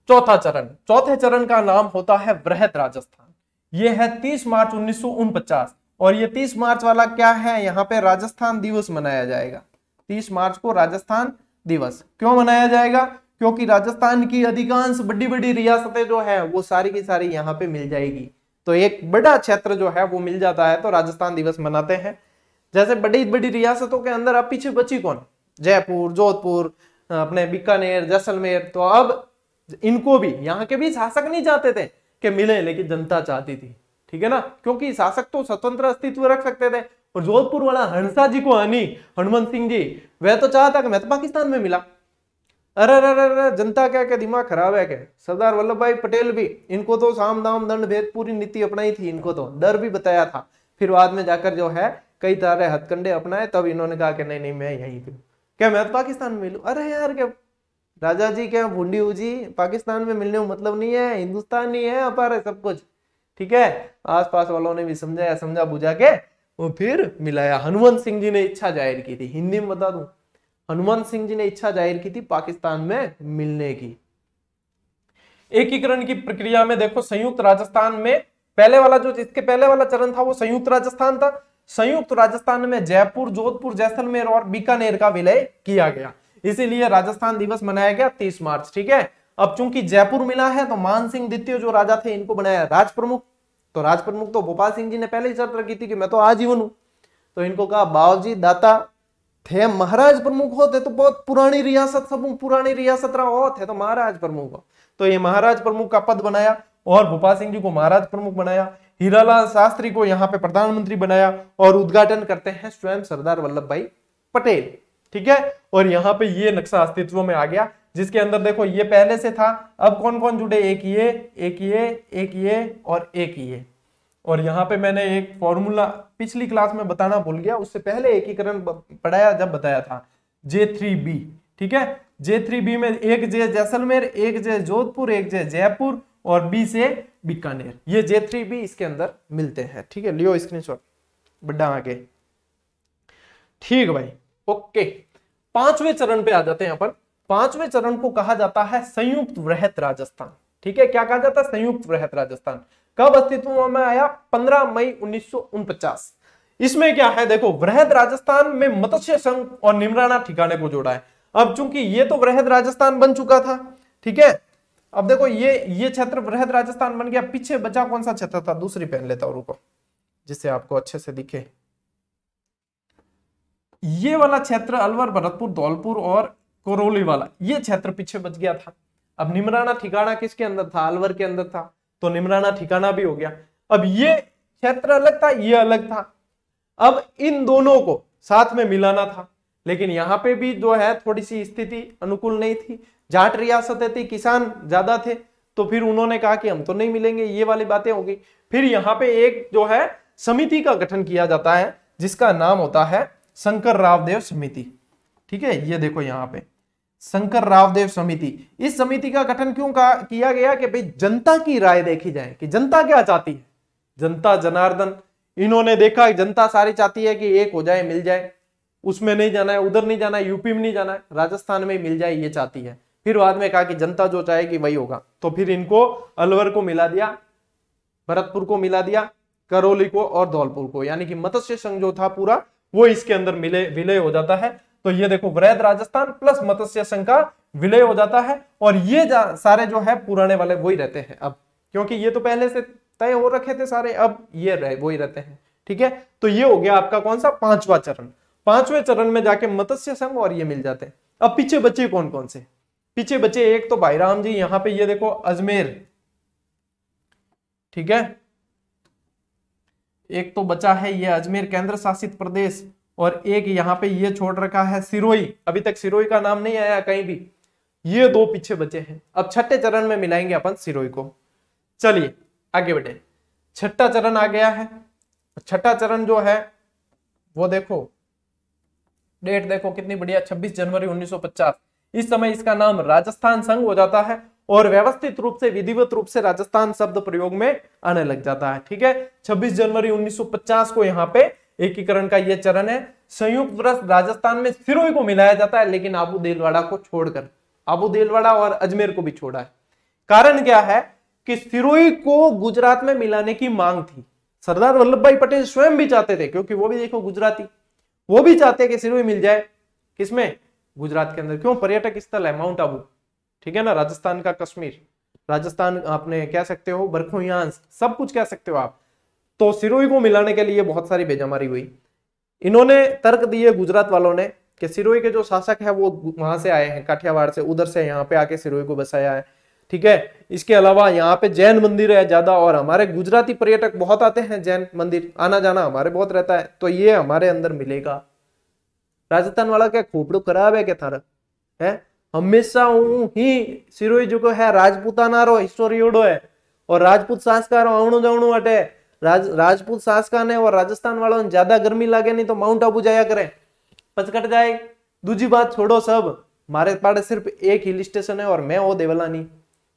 चौथा चरण, चौथे चरण का नाम होता है वृहत राजस्थान। ये है 30 मार्च 1949, और ये 30 मार्च वाला क्या है? यहाँ पे राजस्थान दिवस मनाया जाएगा। 30 मार्च को राजस्थान दिवस क्यों मनाया जाएगा? क्योंकि राजस्थान की अधिकांश बड़ी बड़ी रियासतें जो है वो सारी की सारी यहाँ पे मिल जाएगी, तो एक बड़ा क्षेत्र जो है वो मिल जाता है, तो राजस्थान दिवस मनाते हैं। जैसे बड़ी बड़ी रियासतों के अंदर अब पीछे बची कौन? जयपुर, जोधपुर, अपने बीकानेर, जैसलमेर। तो अब इनको भी, यहाँ के भी शासक नहीं चाहते थे कि मिले, लेकिन जनता चाहती थी, ठीक है ना, क्योंकि शासक तो स्वतंत्र अस्तित्व रख सकते थे। और जोधपुर वाला हंसा जी को हानि, हनुमंत सिंह जी, वह तो चाहता कि मैं तो पाकिस्तान में मिला। अरे अरे जनता क्या दिमाग खराब है क्या? सरदार वल्लभ भाई पटेल भी, इनको तो साम दाम दंड भेद पूरी नीति अपनाई थी, इनको तो डर भी बताया था। फिर बाद में जाकर जो है कई तरह हथकंडे अपनाए, तब इन्होंने कहा कि नहीं नहीं मैं यहीं पे, क्या मैं तो पाकिस्तान में मिलूं। अरे यार क्या राजा जी, क्या भूंडी हो जी, पाकिस्तान में मिलने में मतलब नहीं है, हिंदुस्तान नहीं है अपार है सब कुछ, ठीक है। आसपास वालों ने भी समझाया, समझा बुझा के वो फिर मिलाया। हनुमंत सिंह जी ने इच्छा जाहिर की थी, हिंदी में बता दूं, हनुमंत सिंह जी ने इच्छा जाहिर की थी पाकिस्तान में मिलने की। एकीकरण की प्रक्रिया में देखो, संयुक्त राजस्थान में पहले वाला जो, इसके पहले वाला चरण था वो संयुक्त राजस्थान था। संयुक्त राजस्थान में जयपुर, जोधपुर, जैसलमेर और बीकानेर का विलय किया गया, इसीलिए राजस्थान दिवस मनाया गया 30 मार्च, ठीक है। अब चूंकि जयपुर मिला है, तो मान सिंह द्वितीय जो राजा थे, इनको बनाया राज प्रमुख। तो राज प्रमुख तो भोपाल सिंह जी ने पहले ही शर्त रखी थी कि मैं तो आजीवन हूं, तो इनको कहा बावजी दाता थे महाराज प्रमुख होते तो बहुत पुरानी रियासत, सब पुरानी रियासत रहा हो थे तो महाराज प्रमुख हो, तो ये महाराज प्रमुख का पद बनाया और भूपा सिंह जी को महाराज प्रमुख बनाया, हीरालाल शास्त्री को यहाँ पे प्रधानमंत्री बनाया और उद्घाटन करते हैं स्वयं सरदार वल्लभ भाई पटेल। ठीक है, और यहाँ पे ये नक्शा अस्तित्व में आ गया जिसके अंदर देखो ये पहले से था, अब कौन कौन जुड़े, एक ये, एक ये, एक ये और एक ये। और यहाँ पे मैंने एक फॉर्मूला पिछली क्लास में बताना भूल गया, उससे पहले एकीकरण पढ़ाया जब बताया था J3B। ठीक है, J3B में एक जे जैसलमेर, एक जे जोधपुर, एक जे जयपुर और B से बीकानेर, ये J3B इसके अंदर मिलते हैं। ठीक है, लियो स्क्रीनशॉट बड़ा आगे। ठीक भाई, ओके, पांचवें चरण पे आ जाते हैं अपन। पांचवें चरण को कहा जाता है संयुक्त वृहत राजस्थान। ठीक है, क्या कहा जाता है, संयुक्त वृहत राजस्थान। कब अस्तित्व में आया, 15 मई 1949। इसमें क्या है देखो, वृहद राजस्थान में मत्स्य संघ और निमराना ठिकाने को जोड़ा है। अब चूंकि ये तो वृहद राजस्थान बन चुका था, ठीक है, अब देखो ये क्षेत्र वृहद राजस्थान बन गया, पीछे बचा कौन सा क्षेत्र था, दूसरी पहन लेता हूं रुको जिससे आपको अच्छे से दिखे। ये वाला क्षेत्र अलवर, भरतपुर, धौलपुर और करौली वाला, ये क्षेत्र पीछे बच गया था। अब निमराना ठिकाना किसके अंदर था, अलवर के अंदर था, तो निमराना ठिकाना भी हो गया। अब ये क्षेत्र अलग था, ये अलग था, अब इन दोनों को साथ में मिलाना था, लेकिन यहाँ पे भी जो है थोड़ी सी स्थिति अनुकूल नहीं थी, जाट रियासतें थी, किसान ज्यादा थे, तो फिर उन्होंने कहा कि हम तो नहीं मिलेंगे, ये वाली बातें होगी। फिर यहाँ पे एक जो है समिति का गठन किया जाता है जिसका नाम होता है शंकर रावदेव समिति। ठीक है, ये देखो यहाँ पे शंकर रावदेव समिति। इस समिति का गठन क्यों किया गया कि भाई जनता की राय देखी जाए कि जनता क्या चाहती है। जनता जनार्दन, इन्होंने देखा जनता सारी चाहती है कि एक हो जाए, मिल जाए, उसमें नहीं जाना है, उधर नहीं जाना है, यूपी में नहीं जाना है, राजस्थान में मिल जाए, ये चाहती है। फिर बाद में कहा कि जनता जो चाहेगी वही होगा, तो फिर इनको अलवर को मिला दिया, भरतपुर को मिला दिया, करौली को और धौलपुर को, यानी कि मत्स्य संघ जो था पूरा वो इसके अंदर विलय हो जाता है। तो ये देखो वृहद राजस्थान प्लस मत्स्य संघ का विलय हो जाता है, और ये सारे जो है पुराने वाले वही रहते हैं अब, क्योंकि ये तो पहले से तय हो रखे थे सारे, अब ये वही रहते हैं। ठीक है, तो ये हो गया आपका कौन सा, पांचवा चरण। पांचवें चरण में जाके मत्स्य संघ और ये मिल जाते हैं। अब पीछे बचे कौन कौन से, पीछे बचे एक तो भाईराम जी, यहाँ पे ये देखो अजमेर, ठीक है, एक तो बचा है ये अजमेर केंद्र शासित प्रदेश, और एक यहाँ पे ये छोड़ रखा है सिरोही, अभी तक सिरोही का नाम नहीं आया कहीं भी, ये दो पीछे बचे हैं। अब छठे चरण में मिलाएंगे अपन सिरोही को। चलिए आगे बढ़े, छठा चरण आ गया है। छठा चरण जो है वो देखो, डेट देखो कितनी बढ़िया, 26 जनवरी 1950। इस समय इसका नाम राजस्थान संघ हो जाता है और व्यवस्थित रूप से, विधिवत रूप से राजस्थान शब्द प्रयोग में आने लग जाता है। ठीक है, 26 जनवरी 1950 को यहाँ पे एकीकरण का ये चरण है। संयुक्त वृहत राजस्थान में सिरोही को मिलाया जाता है, लेकिन आबू देलवाड़ा को छोड़कर, आबू देलवाड़ा और अजमेर को भी छोड़ा है। कारण क्या है कि सिरोही को गुजरात में मिलाने की मांग थी। सरदार वल्लभ भाई पटेल स्वयं भी चाहते थे, क्योंकि वो भी देखो गुजराती, वो भी चाहते कि सिरोही मिल जाए, किसमें, गुजरात के अंदर। क्यों, पर्यटक स्थल है माउंट आबू, ठीक है ना, राजस्थान का कश्मीर, राजस्थान आपने कह सकते हो, बरखोयांस, सब कुछ कह सकते हो आप। तो सिरोही को मिलाने के लिए बहुत सारी बेजमारी हुई। इन्होंने तर्क दिए गुजरात वालों ने कि सिरोही के जो शासक है वो वहां से आए हैं, काठियावाड़ से, उधर से यहाँ पे आके सिरोही को बसाया है। ठीक है, इसके अलावा यहाँ पे जैन मंदिर है ज्यादा, और हमारे गुजराती पर्यटक बहुत आते हैं, जैन मंदिर आना जाना हमारे बहुत रहता है, तो ये हमारे अंदर मिलेगा। राजस्थान वाला क्या खोपड़ू खराब है क्या थारा है, हमेशा ही सिरोही जो है राजपूताना रो हिस्टोरियोडो है, और राजपूत शासकारो आवणु जावणु हटे, राजपूत शासका ने और राजस्थान वालों ने ज्यादा गर्मी लागे नहीं तो माउंट आबू जाया करे, पचकट जाए। दूसरी बात छोड़ो सब, मारे पाड़े सिर्फ एक हिल स्टेशन है और मैं वो देवलानी।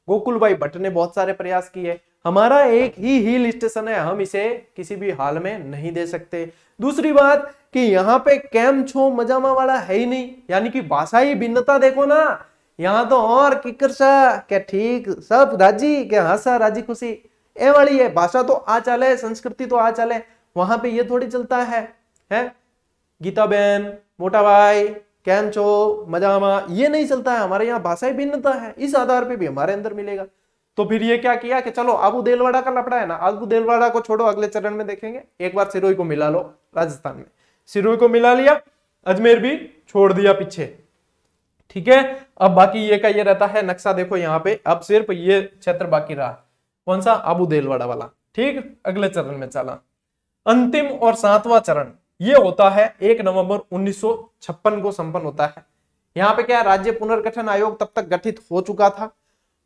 गोकुल भाई भट्ट ने बहुत सारे प्रयास किए, हमारा एक ही हिल स्टेशन है, हम इसे किसी भी हाल में नहीं दे सकते। दूसरी बात कि यहाँ पे कैम छो मजामा वाला है ही नहीं, यानी कि भाषाई भिन्नता देखो ना, यहाँ तो और किकरसा क्या ठीक सब राजी क्या हंसा राजी खुशी ए वाली है, भाषा तो आ चले, संस्कृति तो आ चले, वहां पे ये थोड़ी चलता है गीता बहन, मोटा भाई, कैम छो मजामा, ये नहीं चलता है। हमारे यहाँ भाषाई भिन्नता है, इस आधार पे भी हमारे अंदर मिलेगा। तो फिर ये क्या किया कि चलो आबू देलवाड़ा का लफड़ा है ना, आबू देलवाड़ा को छोड़ो, अगले चरण में देखेंगे, एक बार सिरोही को मिला लो राजस्थान में। सिरोही को मिला लिया, अजमेर भी छोड़ दिया पीछे। ठीक है, अब बाकी ये का ये रहता है नक्शा, देखो यहाँ पे अब सिर्फ ये क्षेत्र बाकी रहा, कौन सा, अबू देलवाड़ा वाला। ठीक, अगले चरण में चला। अंतिम और 7वां चरण ये होता है 1 नवंबर 1956 को संपन्न होता है। यहाँ पे क्या, राज्य पुनर्गठन आयोग तब तक गठित हो चुका था।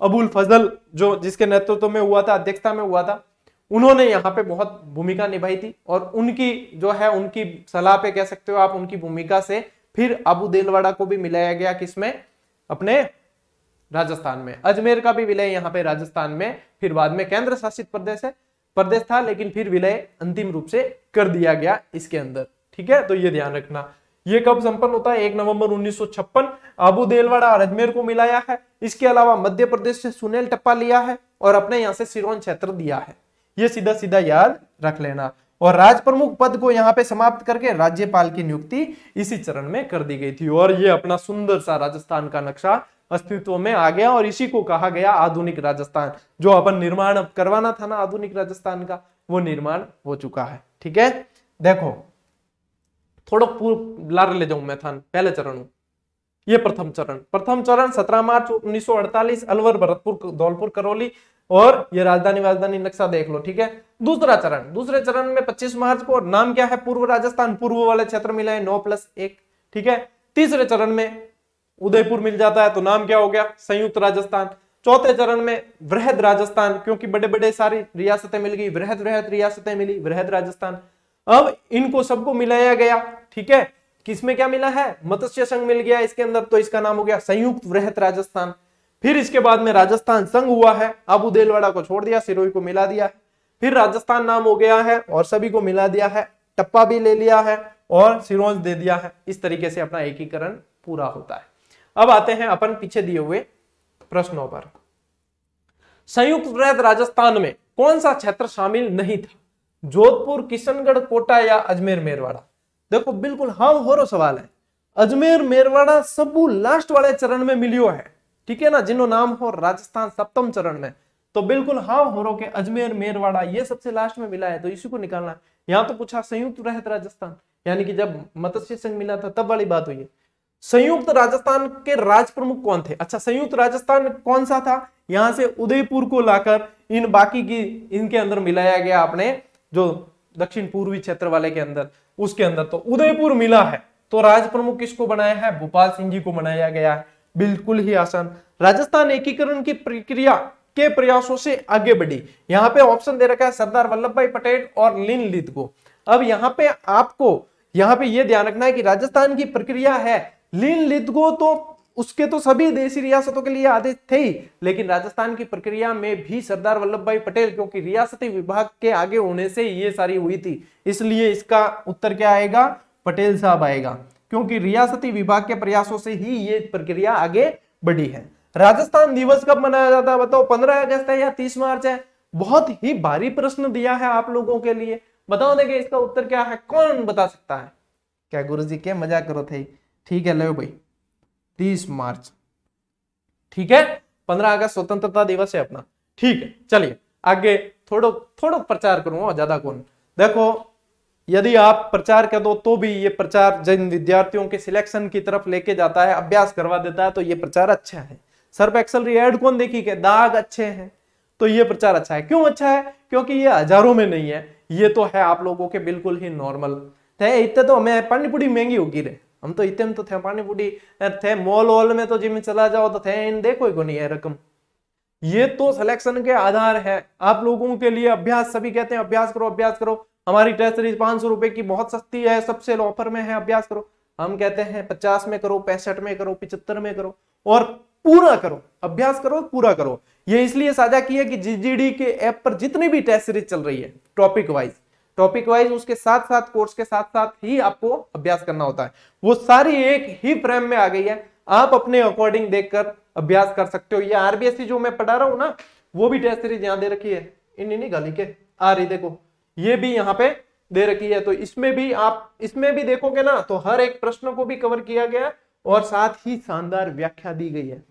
अबुल फजल जो जिसके नेतृत्व में हुआ था, अध्यक्षता में हुआ था, उन्होंने यहाँ पे बहुत भूमिका निभाई थी और उनकी जो है, उनकी सलाह पे कह सकते हो आप, उनकी भूमिका से फिर अबू देलवाड़ा को भी मिलाया गया, किसमें, अपने राजस्थान में। अजमेर का भी विलय यहाँ पे राजस्थान में, फिर बाद में केंद्र शासित प्रदेश था, लेकिन फिर विलय अंतिम रूप से कर दिया गया इसके अंदर। ठीक है, तो ये ध्यान रखना। ये कब संपन्न होता है, 1 नवंबर 1956। अबू देलवाड़ा और अजमेर को मिलाया है। इसके अलावा मध्य प्रदेश से सुनेल टप्पा लिया है और अपने यहाँ से सिरोंज क्षेत्र दिया है। ये सीधा सीधा याद रख लेना। और राज प्रमुख पद को यहाँ पे समाप्त करके राज्यपाल की नियुक्ति इसी चरण में कर दी गई थी। और ये अपना सुंदर सा राजस्थान का नक्शा अस्तित्व में आ गया और इसी को कहा गया आधुनिक राजस्थान। जो अपन निर्माण करवाना था ना आधुनिक राजस्थान का, वो निर्माण हो चुका है। ठीक है, देखो थोड़ा लार ले जाऊं मैं थान, पहले चरण ये प्रथम चरण 17 मार्च 1948 अलवर, भरतपुर, धौलपुर, करौली, और ये राजधानी नक्शा देख लो। ठीक है, दूसरे चरण में 25 मार्च को, नाम क्या है, पूर्व राजस्थान, पूर्व वाले क्षेत्र मिला है 9+1। ठीक है, तीसरे चरण में उदयपुर मिल जाता है तो नाम क्या हो गया, संयुक्त राजस्थान। चौथे चरण में वृहद राजस्थान, क्योंकि बड़े बड़े सारी रियासतें मिल गई, वृहद रियासतें मिली, वृहद राजस्थान। अब इनको सबको मिलाया गया। ठीक है, किसमें क्या मिला है, मत्स्य संघ मिल गया इसके अंदर, तो इसका नाम हो गया संयुक्त वृहद राजस्थान। फिर इसके बाद में राजस्थान संघ हुआ है, अबू देलवाड़ा को छोड़ दिया, सिरोही को मिला दिया है। फिर राजस्थान नाम हो गया है और सभी को मिला दिया है, टप्पा भी ले लिया है और सिरोंज दे दिया है। इस तरीके से अपना एकीकरण पूरा होता है। अब आते हैं अपन पीछे दिए हुए प्रश्नों पर। संयुक्त वृहद राजस्थान में कौन सा क्षेत्र शामिल नहीं था, जोधपुर, किशनगढ़, कोटा या अजमेर मेरवाड़ा। देखो बिल्कुल हाँ होरो सवाल है। अजमेर मेरवाड़ा सबू लास्ट वाले चरण में मिलियो है। ठीक है ना, जिनो नाम हो राजस्थान सप्तम चरण में, तो बिल्कुल हाँ होरो के अजमेर मेरवाड़ा ये सबसे लास्ट में मिला है, तो इसी को निकालना है। यहां तो पूछा संयुक्त वृहद राजस्थान, यानी कि जब मत्स्य संघ मिला था तब वाली बात हुई है। संयुक्त राजस्थान के राज प्रमुख कौन थे, अच्छा संयुक्त राजस्थान कौन सा था, यहां से उदयपुर को लाकर इन बाकी की इनके अंदर मिलाया गया, अपने जो दक्षिण पूर्वी क्षेत्र वाले के अंदर, उसके अंदर तो उदयपुर मिला है। तो राज प्रमुख किसको बनाया है, भोपाल सिंह जी को बनाया गया है। बिल्कुल ही आसान। राजस्थान एकीकरण की प्रक्रिया के प्रयासों से आगे बढ़ी। यहाँ पे ऑप्शन दे रखा है सरदार वल्लभ भाई पटेल और लिन लिथगो। अब यहाँ पे आपको यहाँ पे ये ध्यान रखना है कि राजस्थान की प्रक्रिया है, लिन लिथगो तो उसके तो सभी देशी रियासतों के लिए आदेश थे ही, लेकिन राजस्थान की प्रक्रिया में भी सरदार वल्लभ भाई पटेल, क्योंकि रियासती विभाग के आगे होने से ये सारी हुई थी, इसलिए इसका उत्तर क्या आएगा, पटेल साहब आएगा, क्योंकि रियासती विभाग के प्रयासों से ही ये प्रक्रिया आगे बढ़ी है। राजस्थान दिवस कब मनाया जाता है बताओ, 15 अगस्त है या 30 मार्च है। बहुत ही भारी प्रश्न दिया है आप लोगों के लिए, बताओ देंगे इसका उत्तर क्या है, कौन बता सकता है। क्या गुरुजी के मजाक करो थे, ठीक है लो भाई 30 मार्च। ठीक है, 15 अगस्त स्वतंत्रता दिवस है अपना। ठीक है, चलिए आगे थोड़ा प्रचार करूंगा, ज्यादा कौन। देखो यदि आप प्रचार कर दो तो भी ये प्रचार जिन विद्यार्थियों के सिलेक्शन की तरफ लेके जाता है, अभ्यास करवा देता है, तो ये प्रचार अच्छा है। सर्फ एक्सेल एड कौन देखी के दाग अच्छे हैं, तो ये प्रचार अच्छा है। क्यों अच्छा है, क्योंकि ये हजारों में नहीं है, ये तो है आप लोगों के बिल्कुल ही नॉर्मल थे। इतने तो हमें पानी पूरी महंगी होगी रे, हम तो इतने में तो थे पानी पूरी थे, मॉल वॉल में तो जिम चला जाओ तो थे, इन देखो ही नहीं है रकम। ये तो सिलेक्शन के आधार है आप लोगों के लिए। अभ्यास सभी कहते हैं अभ्यास करो अभ्यास करो, हमारी टेस्ट सीरीज 500 रुपए की बहुत सस्ती है, सबसे ऑफर में है, अभ्यास करो। हम कहते हैं 50 में करो, 65 में करो, 75 में करो, और पूरा करो, अभ्यास करो, पूरा करो। ये इसलिए साझा की है कि जीजीडी के ऐप पर जितनी भी टेस्ट सीरीज चल रही है टॉपिक वाइज उसके साथ साथ कोर्स के साथ साथ ही आपको अभ्यास करना होता है, वो सारी एक ही फ्रेम में आ गई है। आप अपने अकॉर्डिंग देखकर अभ्यास कर सकते हो। ये आरबीएससी जो मैं पढ़ा रहा हूं ना, वो भी टेस्ट सीरीज यहां दे रखी है, इन गाली के आ रही, देखो ये भी यहाँ पे दे रखी है। तो इसमें भी आप इसमें भी देखोगे ना, तो हर एक प्रश्न को भी कवर किया गया और साथ ही शानदार व्याख्या दी गई है,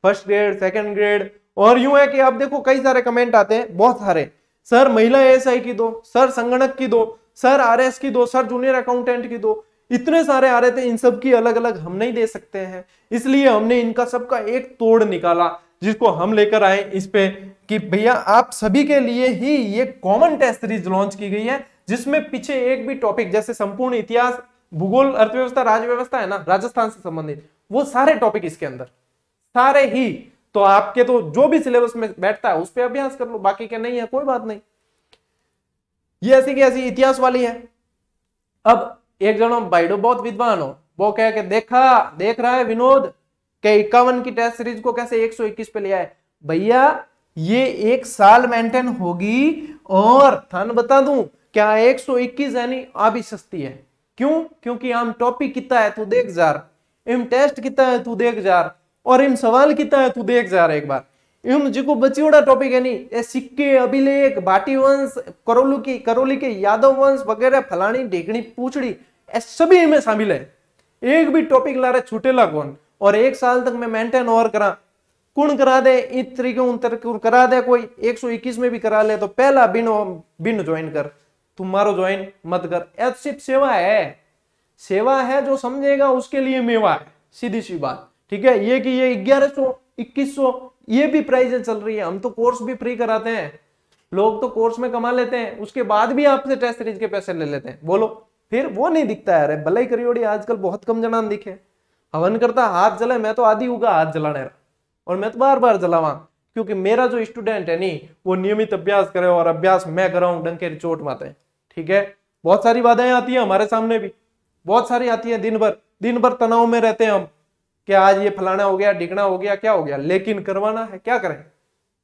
फर्स्ट ग्रेड, सेकंड ग्रेड। और यूं है कि आप देखो कई सारे कमेंट आते हैं, बहुत सारे, सर महिला एएसआई की दो, सर संगणक की दो, सर आरएस की दो, सर जूनियर अकाउंटेंट की दो, इतने सारे आ रहे थे, इन सब की अलग अलग हम नहीं दे सकते हैं। इसलिए हमने इनका सबका एक तोड़ निकाला जिसको हम लेकर आए इस पे कि भैया आप सभी के लिए ही ये कॉमन टेस्ट सीरीज लॉन्च की गई है, जिसमें पीछे एक भी टॉपिक जैसे संपूर्ण इतिहास, भूगोल, अर्थव्यवस्था, राज्य व्यवस्था है ना, राजस्थान से संबंधित, वो सारे टॉपिक इसके अंदर, सारे ही। तो आपके तो जो भी सिलेबस में बैठता है उस पर अभ्यास कर लो, बाकी के नहीं है कोई बात नहीं। ये ऐसी की ऐसी इतिहास वाली है। अब एक जनो भाईडो बहुत विद्वान हो, वो कह के देख रहा है विनोद के 51 की टेस्ट सीरीज को कैसे 121 पे लिया है। भैया ये एक साल मेंटेन होगी, और थान बता दूं क्या 121 यानी आ भी सस्ती है। क्यों? क्योंकि हम टॉपिक कितना है तू देख जार, इम टेस्ट कितना है तू देख जार, और इम सवाल कितना है तू देख जार एक बार। इम जिको बचियोड़ा टॉपिक है नहीं, ये सिक्के, अभिलेख, भाटी वंश, करौली के यादव वंश वगैरह, फलानी ढेकनी पूछड़ी, सभी इनमें शामिल है। एक भी टॉपिक ला रहे छूटेला कौन, और एक साल तक मैं मेंटेन और करा कौन करा दे, इस तरीके उन तरीके करा दे, कोई 121 में भी करा ले तो पहला बिन ज्वाइन कर, तुम्हारो ज्वाइन मत कर। ऐसा सिर्फ सेवा है, जो समझेगा उसके लिए मेवा है, सीधी सी बात, ठीक है। ये कि ये 1100 2100 ये भी प्राइजें चल रही है, हम तो कोर्स भी फ्री कराते हैं, लोग तो कोर्स में कमा लेते हैं, उसके बाद भी आपसे टेस्ट सीरीज के पैसे ले लेते हैं। बोलो फिर वो नहीं दिखता है। अरे भलाई करियोड़ी आजकल बहुत कम जनान दिखे, हवन करता हाथ जले, मैं तो आदि होगा हाथ जलाने, और मैं तो बार बार जलावा, क्योंकि मेरा जो स्टूडेंट है नहीं वो नियमित अभ्यास करे, और अभ्यास मैं कराऊं डंके चोट माते, ठीक है। बहुत सारी बाधाएं आती है हमारे सामने भी, बहुत सारी आती है, दिन भर तनाव में रहते हैं हम कि आज ये फलाना हो गया, ढिकना हो गया, क्या हो गया, लेकिन करवाना है, क्या करें,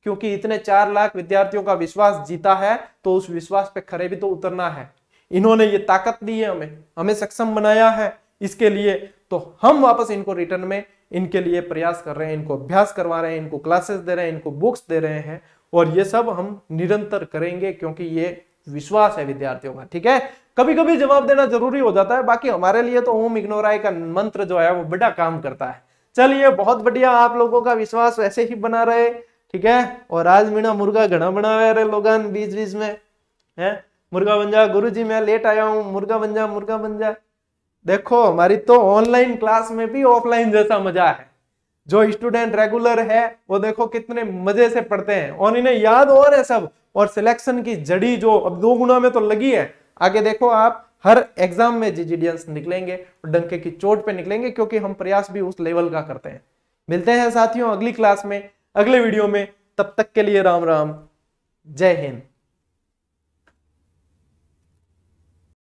क्योंकि इतने 4 लाख विद्यार्थियों का विश्वास जीता है, तो उस विश्वास पे खरे भी तो उतरना है। इन्होंने ये ताकत दी है, हमें सक्षम बनाया है, इसके लिए तो हम वापस इनको रिटर्न में इनके लिए प्रयास कर रहे हैं, इनको अभ्यास करवा रहे हैं, इनको क्लासेस दे रहे हैं, इनको बुक्स दे रहे हैं, और ये सब हम निरंतर करेंगे, क्योंकि ये विश्वास है विद्यार्थियों का, ठीक है। कभी कभी जवाब देना जरूरी हो जाता है, बाकी हमारे लिए तो ओम इग्नोराय का मंत्र जो है वो बड़ा काम करता है। चलिए बहुत बढ़िया, आप लोगों का विश्वास ऐसे ही बना रहे, ठीक है। और आज मीना मुर्गा घना बनावे रहे लोगान बीच बीच में है, मुर्गा बन जा गुरुजी, मैं लेट आया हूं, मुर्गा बन जा। देखो हमारी तो ऑनलाइन क्लास में भी ऑफलाइन जैसा मजा है। जो स्टूडेंट रेगुलर है वो देखो कितने मजे से पढ़ते हैं, और इन्हें याद और है सब, और सिलेक्शन की जड़ी जो अब 2 गुना में तो लगी है। आगे देखो आप हर एग्जाम में जीजीडीएंस निकलेंगे, और डंके की चोट पे निकलेंगे, क्योंकि हम प्रयास भी उस लेवल का करते हैं। मिलते हैं साथियों अगली क्लास में, अगले वीडियो में, तब तक के लिए राम राम, जय हिंद।